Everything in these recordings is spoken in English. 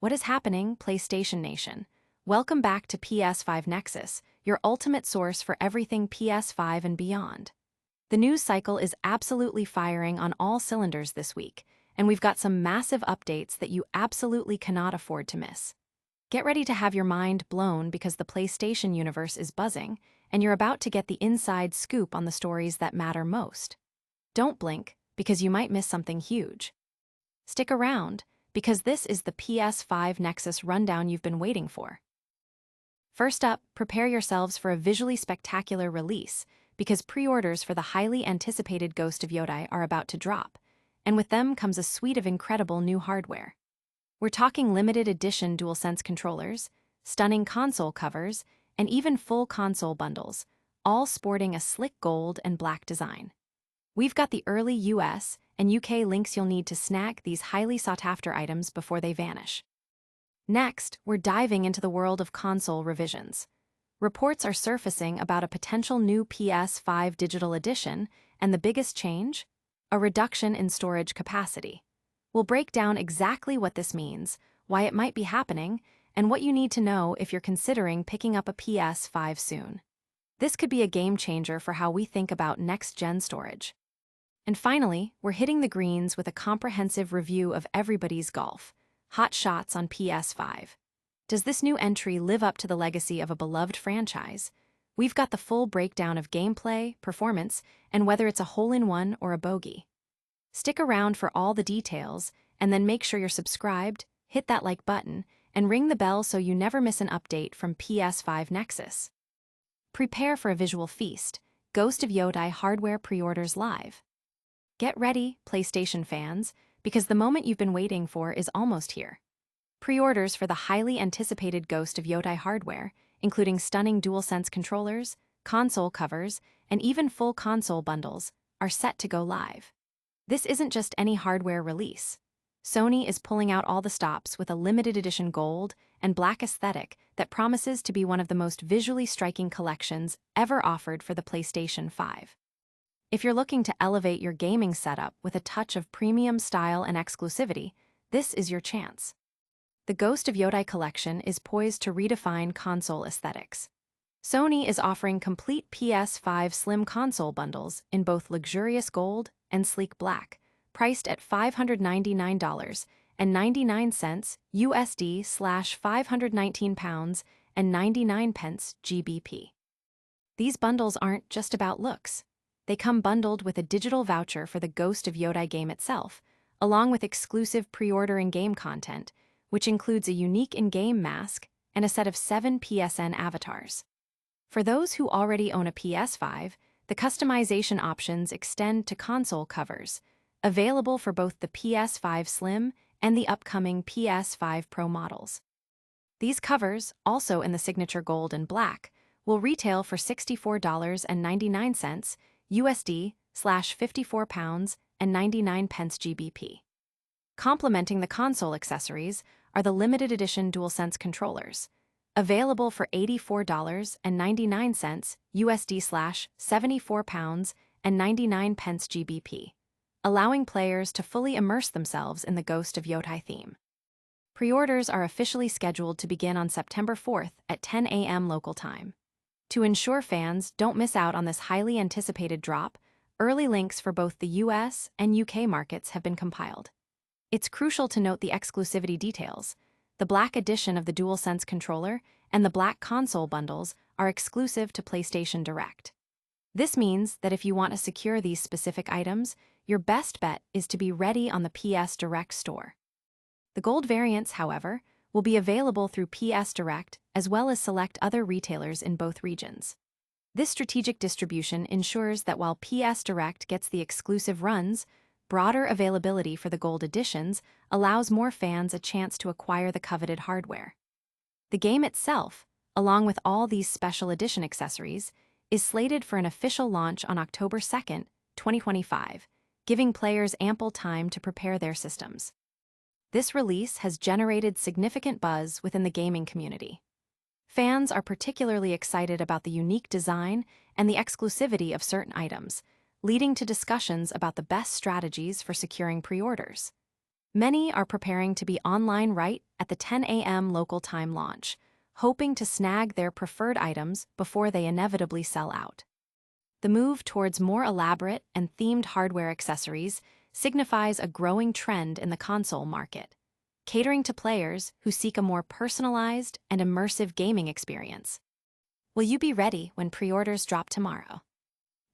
What is happening, PlayStation Nation? Welcome back to PS5 Nexus, your ultimate source for everything PS5 and beyond. The news cycle is absolutely firing on all cylinders this week, and we've got some massive updates that you absolutely cannot afford to miss. Get ready to have your mind blown because the PlayStation universe is buzzing, and you're about to get the inside scoop on the stories that matter most. Don't blink, because you might miss something huge. Stick around, because this is the PS5 Nexus rundown you've been waiting for. First up, prepare yourselves for a visually spectacular release, because pre-orders for the highly anticipated Ghost of Yotei are about to drop, and with them comes a suite of incredible new hardware. We're talking limited edition DualSense controllers, stunning console covers, and even full console bundles, all sporting a slick gold and black design. We've got the early US and UK links you'll need to snag these highly sought-after items before they vanish. Next, we're diving into the world of console revisions. Reports are surfacing about a potential new PS5 Digital Edition, and the biggest change? A reduction in storage capacity. We'll break down exactly what this means, why it might be happening, and what you need to know if you're considering picking up a PS5 soon. This could be a game changer for how we think about next-gen storage. And finally, we're hitting the greens with a comprehensive review of everybody's golf. Hot shots on PS5. Does this new entry live up to the legacy of a beloved franchise? We've got the full breakdown of gameplay, performance, and whether it's a hole-in-one or a bogey. Stick around for all the details, and then make sure you're subscribed, hit that like button, and ring the bell so you never miss an update from PS5 Nexus. Prepare for a visual feast. Ghost of Yotei hardware pre-orders live. Get ready, PlayStation fans, because the moment you've been waiting for is almost here. Pre-orders for the highly anticipated Ghost of Yotei hardware, including stunning DualSense controllers, console covers, and even full console bundles, are set to go live. This isn't just any hardware release. Sony is pulling out all the stops with a limited edition gold and black aesthetic that promises to be one of the most visually striking collections ever offered for the PlayStation 5. If you're looking to elevate your gaming setup with a touch of premium style and exclusivity, this is your chance. The Ghost of Yotei collection is poised to redefine console aesthetics. Sony is offering complete PS5 Slim console bundles in both luxurious gold and sleek black, priced at $599.99 USD/£519.99 GBP. These bundles aren't just about looks. They come bundled with a digital voucher for the Ghost of Yotei game itself, along with exclusive pre-order in-game content, which includes a unique in-game mask and a set of 7 PSN avatars. For those who already own a PS5, the customization options extend to console covers, available for both the PS5 Slim and the upcoming PS5 Pro models. These covers, also in the signature gold and black, will retail for $64.99 USD/£54.99 GBP. Complementing the console accessories are the limited edition DualSense controllers, available for $84.99 USD/£74.99 GBP, allowing players to fully immerse themselves in the Ghost of Yotei theme. Pre-orders are officially scheduled to begin on September 4th at 10 a.m. local time. To ensure fans don't miss out on this highly anticipated drop, early links for both the US and UK markets have been compiled. It's crucial to note the exclusivity details. The black edition of the DualSense controller and the black console bundles are exclusive to PlayStation Direct. This means that if you want to secure these specific items, your best bet is to be ready on the PS Direct store. The gold variants, however, will be available through PS Direct as well as select other retailers in both regions. This strategic distribution ensures that while PS Direct gets the exclusive runs, broader availability for the gold editions allows more fans a chance to acquire the coveted hardware. The game itself, along with all these special edition accessories, is slated for an official launch on October 2nd, 2025, giving players ample time to prepare their systems. This release has generated significant buzz within the gaming community. Fans are particularly excited about the unique design and the exclusivity of certain items, leading to discussions about the best strategies for securing pre-orders. Many are preparing to be online right at the 10 a.m. local time launch, hoping to snag their preferred items before they inevitably sell out. The move towards more elaborate and themed hardware accessories signifies a growing trend in the console market, catering to players who seek a more personalized and immersive gaming experience. Will you be ready when pre-orders drop tomorrow?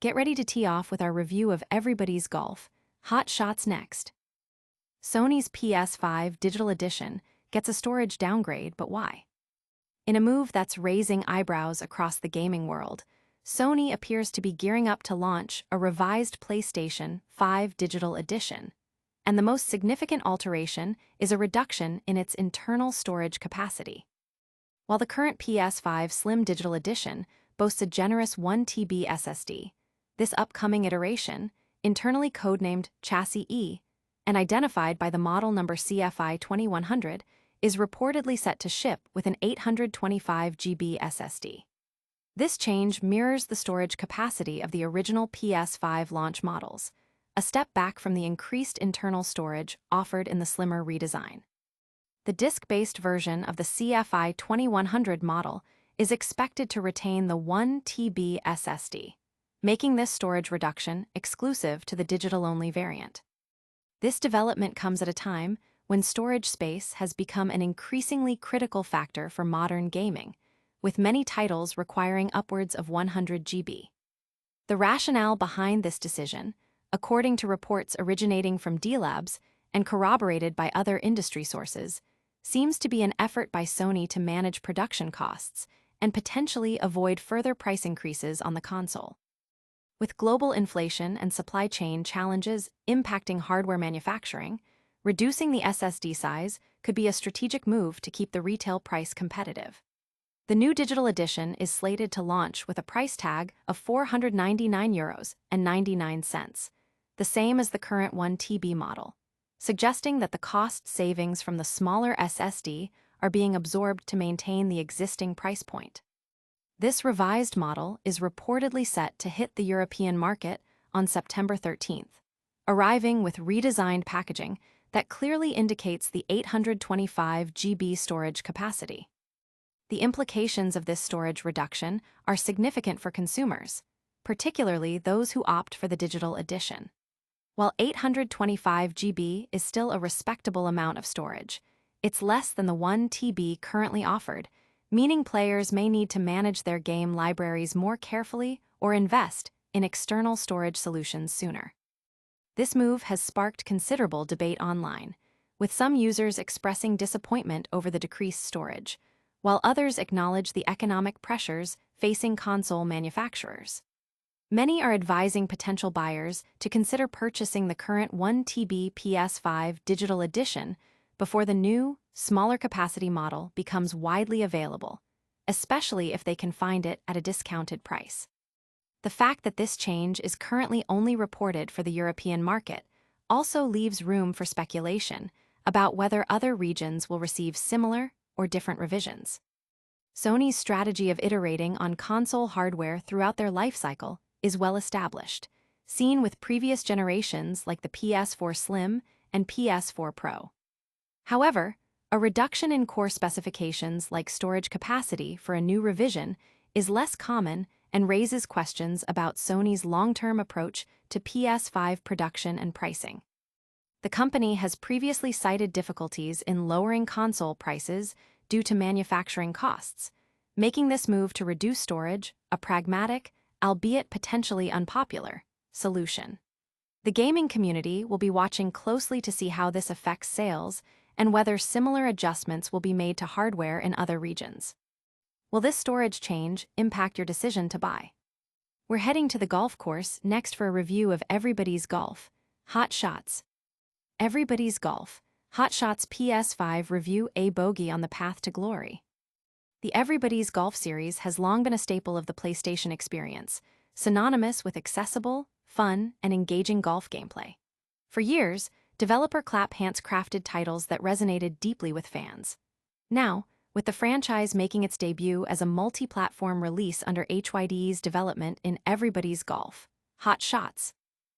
Get ready to tee off with our review of Everybody's Golf. Hot shots next. Sony's PS5 Digital Edition gets a storage downgrade, but why? In a move that's raising eyebrows across the gaming world, Sony appears to be gearing up to launch a revised PlayStation 5 Digital Edition, and the most significant alteration is a reduction in its internal storage capacity. While the current PS5 Slim Digital Edition boasts a generous 1 TB SSD, this upcoming iteration, internally codenamed Chassis E and identified by the model number CFI 2100, is reportedly set to ship with an 825 GB SSD. This change mirrors the storage capacity of the original PS5 launch models, a step back from the increased internal storage offered in the slimmer redesign. The disk-based version of the CFI 2100 model is expected to retain the 1 TB SSD, making this storage reduction exclusive to the digital-only variant. This development comes at a time when storage space has become an increasingly critical factor for modern gaming, with many titles requiring upwards of 100 GB. The rationale behind this decision, according to reports originating from D-Labs and corroborated by other industry sources, seems to be an effort by Sony to manage production costs and potentially avoid further price increases on the console. With global inflation and supply chain challenges impacting hardware manufacturing, reducing the SSD size could be a strategic move to keep the retail price competitive. The new digital edition is slated to launch with a price tag of €499.99, the same as the current 1 TB model, suggesting that the cost savings from the smaller SSD are being absorbed to maintain the existing price point. This revised model is reportedly set to hit the European market on September 13th, arriving with redesigned packaging that clearly indicates the 825 GB storage capacity. The implications of this storage reduction are significant for consumers, particularly those who opt for the digital edition. While 825 GB is still a respectable amount of storage, it's less than the 1 TB currently offered, meaning players may need to manage their game libraries more carefully or invest in external storage solutions sooner. This move has sparked considerable debate online, with some users expressing disappointment over the decreased storage, while others acknowledge the economic pressures facing console manufacturers. Many are advising potential buyers to consider purchasing the current 1 TB PS5 Digital Edition before the new, smaller capacity model becomes widely available, especially if they can find it at a discounted price. The fact that this change is currently only reported for the European market also leaves room for speculation about whether other regions will receive similar or different revisions. Sony's strategy of iterating on console hardware throughout their life cycle is well established, seen with previous generations like the PS4 Slim and PS4 Pro. However, a reduction in core specifications like storage capacity for a new revision is less common and raises questions about Sony's long-term approach to PS5 production and pricing. The company has previously cited difficulties in lowering console prices due to manufacturing costs, making this move to reduce storage a pragmatic, albeit potentially unpopular, solution. The gaming community will be watching closely to see how this affects sales and whether similar adjustments will be made to hardware in other regions. Will this storage change impact your decision to buy? We're heading to the golf course next for a review of Everybody's Golf. Hot shots. Everybody's Golf. Hot Shots PS5 review: a bogey on the path to glory. The Everybody's Golf series has long been a staple of the PlayStation experience, synonymous with accessible, fun, and engaging golf gameplay. For years, developer Clap Hands crafted titles that resonated deeply with fans. Now, with the franchise making its debut as a multi-platform release under HYD's development in Everybody's Golf, Hot Shots,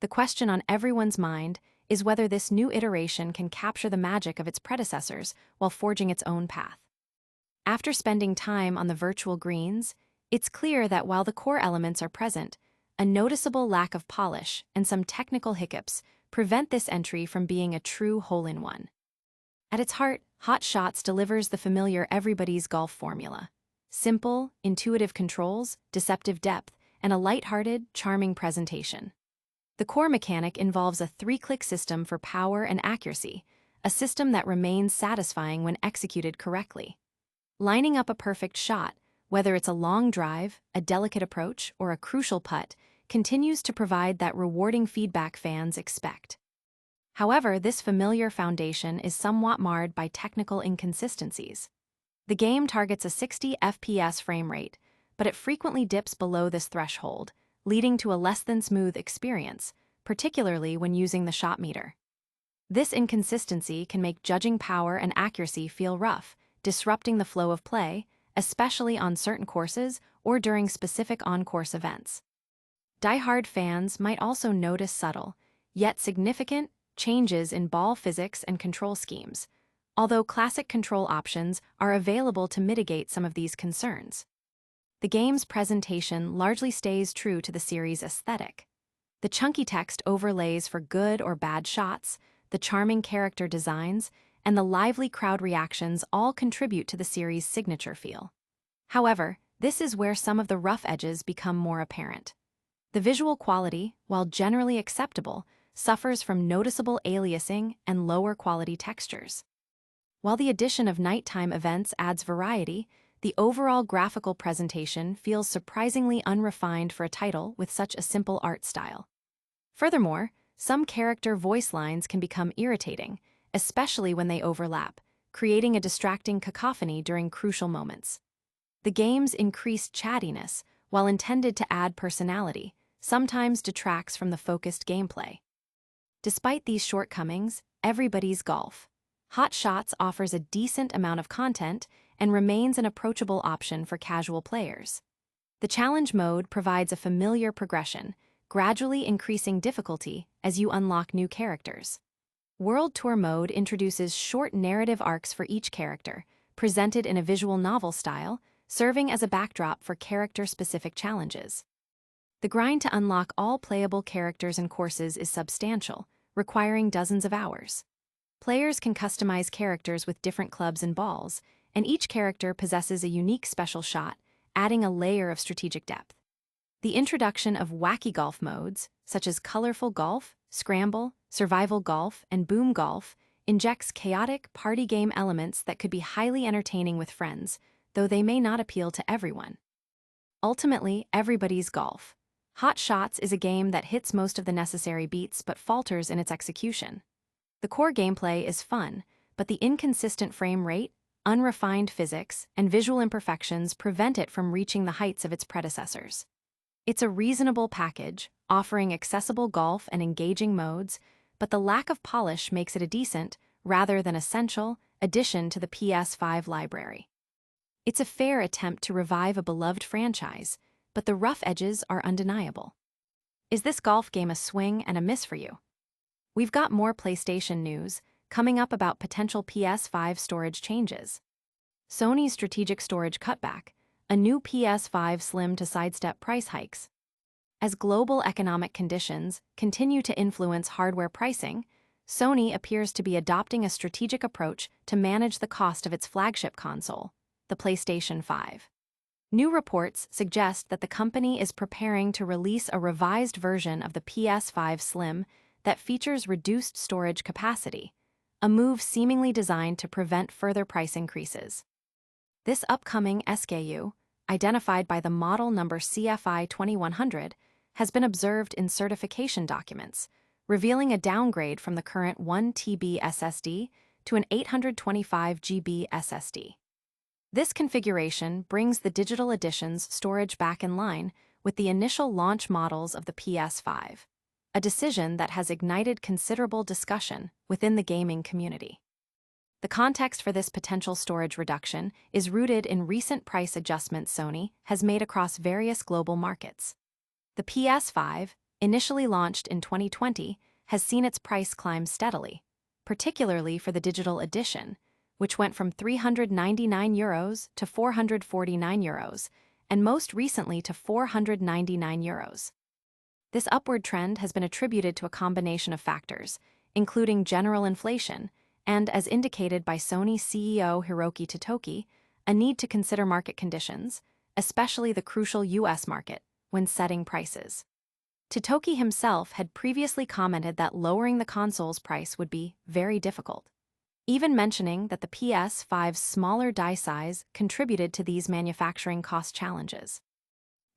the question on everyone's mind is whether this new iteration can capture the magic of its predecessors while forging its own path. After spending time on the virtual greens, it's clear that while the core elements are present, a noticeable lack of polish and some technical hiccups prevent this entry from being a true hole-in-one. At its heart, Hot Shots delivers the familiar everybody's golf formula. Simple, intuitive controls, deceptive depth, and a lighthearted, charming presentation. The core mechanic involves a 3-click system for power and accuracy, a system that remains satisfying when executed correctly. Lining up a perfect shot, whether it's a long drive, a delicate approach, or a crucial putt, continues to provide that rewarding feedback fans expect. However, this familiar foundation is somewhat marred by technical inconsistencies. The game targets a 60 FPS frame rate, but it frequently dips below this threshold, leading to a less-than-smooth experience, particularly when using the shot meter. This inconsistency can make judging power and accuracy feel rough, disrupting the flow of play, especially on certain courses or during specific on-course events. Die-hard fans might also notice subtle, yet significant, changes in ball physics and control schemes, although classic control options are available to mitigate some of these concerns. The game's presentation largely stays true to the series' aesthetic. The chunky text overlays for good or bad shots, the charming character designs, and the lively crowd reactions all contribute to the series' signature feel. However, this is where some of the rough edges become more apparent. The visual quality, while generally acceptable, suffers from noticeable aliasing and lower-quality textures. While the addition of nighttime events adds variety, the overall graphical presentation feels surprisingly unrefined for a title with such a simple art style. Furthermore, some character voice lines can become irritating, especially when they overlap, creating a distracting cacophony during crucial moments. The game's increased chattiness, while intended to add personality, sometimes detracts from the focused gameplay. Despite these shortcomings, everybody's golf. Hot Shots offers a decent amount of content and remains an approachable option for casual players. The challenge mode provides a familiar progression, gradually increasing difficulty as you unlock new characters. World Tour mode introduces short narrative arcs for each character, presented in a visual novel style, serving as a backdrop for character-specific challenges. The grind to unlock all playable characters and courses is substantial, requiring dozens of hours. Players can customize characters with different clubs and balls, and each character possesses a unique special shot, adding a layer of strategic depth. The introduction of wacky golf modes, such as colorful golf, scramble, survival golf, and boom golf, injects chaotic party game elements that could be highly entertaining with friends, though they may not appeal to everyone. Ultimately, everybody's golf. Hot Shots is a game that hits most of the necessary beats but falters in its execution. The core gameplay is fun, but the inconsistent frame rate, unrefined physics, and visual imperfections prevent it from reaching the heights of its predecessors. It's a reasonable package, offering accessible golf and engaging modes, but the lack of polish makes it a decent, rather than essential, addition to the PS5 library. It's a fair attempt to revive a beloved franchise, but the rough edges are undeniable. Is this golf game a swing and a miss for you? We've got more PlayStation news coming up about potential PS5 storage changes. Sony's strategic storage cutback, a new PS5 Slim to sidestep price hikes. As global economic conditions continue to influence hardware pricing, Sony appears to be adopting a strategic approach to manage the cost of its flagship console, the PlayStation 5. New reports suggest that the company is preparing to release a revised version of the PS5 Slim that features reduced storage capacity, a move seemingly designed to prevent further price increases. This upcoming SKU, identified by the model number CFI 2100, has been observed in certification documents, revealing a downgrade from the current 1 TB SSD to an 825 GB SSD. This configuration brings the digital edition's storage back in line with the initial launch models of the PS5, a decision that has ignited considerable discussion within the gaming community. The context for this potential storage reduction is rooted in recent price adjustments Sony has made across various global markets. The PS5, initially launched in 2020, has seen its price climb steadily, particularly for the digital edition, which went from €399 to €449, and most recently to €499. This upward trend has been attributed to a combination of factors, including general inflation and, as indicated by Sony CEO Hiroki Totoki, a need to consider market conditions, especially the crucial US market, when setting prices. Totoki himself had previously commented that lowering the console's price would be very difficult, even mentioning that the PS5's smaller die size contributed to these manufacturing cost challenges.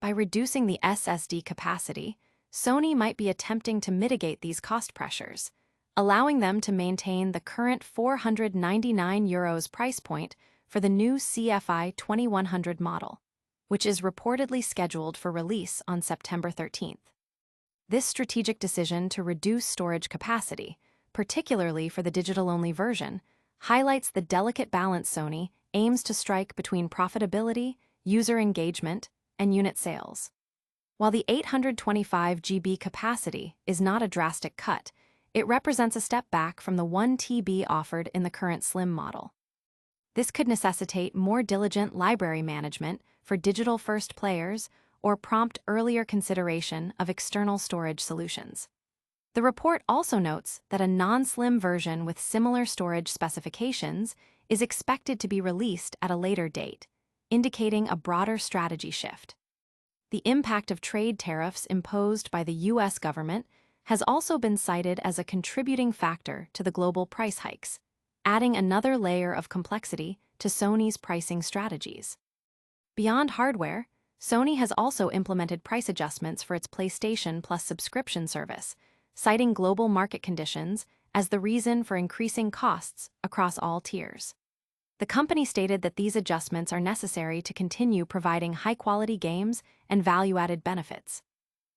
By reducing the SSD capacity, Sony might be attempting to mitigate these cost pressures, allowing them to maintain the current €499 price point for the new CFI 2100 model, which is reportedly scheduled for release on September 13th. This strategic decision to reduce storage capacity, particularly for the digital-only version, highlights the delicate balance Sony aims to strike between profitability, user engagement, and unit sales. While the 825 GB capacity is not a drastic cut, it represents a step back from the 1 TB offered in the current Slim model. This could necessitate more diligent library management for digital-first players or prompt earlier consideration of external storage solutions. The report also notes that a non-slim version with similar storage specifications is expected to be released at a later date, indicating a broader strategy shift. The impact of trade tariffs imposed by the US government has also been cited as a contributing factor to the global price hikes, adding another layer of complexity to Sony's pricing strategies. Beyond hardware, Sony has also implemented price adjustments for its PlayStation Plus subscription service, citing global market conditions as the reason for increasing costs across all tiers. The company stated that these adjustments are necessary to continue providing high-quality games and value-added benefits.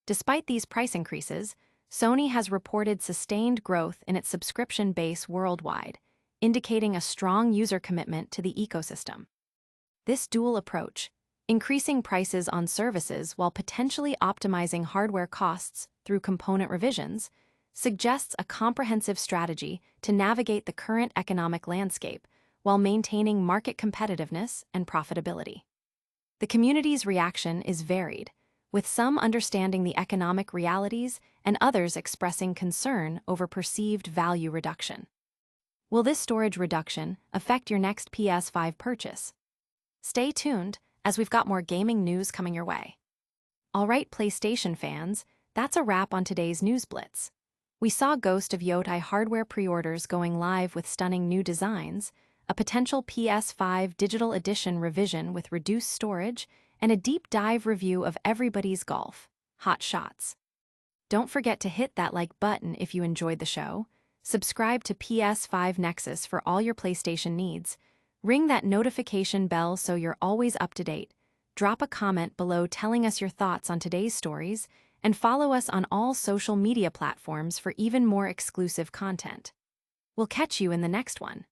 Despite these price increases, Sony has reported sustained growth in its subscription base worldwide, indicating a strong user commitment to the ecosystem. This dual approach, increasing prices on services while potentially optimizing hardware costs through component revisions, suggests a comprehensive strategy to navigate the current economic landscape while maintaining market competitiveness and profitability. The community's reaction is varied, with some understanding the economic realities and others expressing concern over perceived value reduction. Will this storage reduction affect your next PS5 purchase? Stay tuned, as we've got more gaming news coming your way. All right, PlayStation fans, that's a wrap on today's News Blitz. We saw Ghost of Yotei hardware pre-orders going live with stunning new designs, a potential PS5 Digital Edition revision with reduced storage, and a deep dive review of Everybody's Golf, Hot Shots. Don't forget to hit that like button if you enjoyed the show, subscribe to PS5 Nexus for all your PlayStation needs, ring that notification bell so you're always up to date, drop a comment below telling us your thoughts on today's stories, and follow us on all social media platforms for even more exclusive content. We'll catch you in the next one.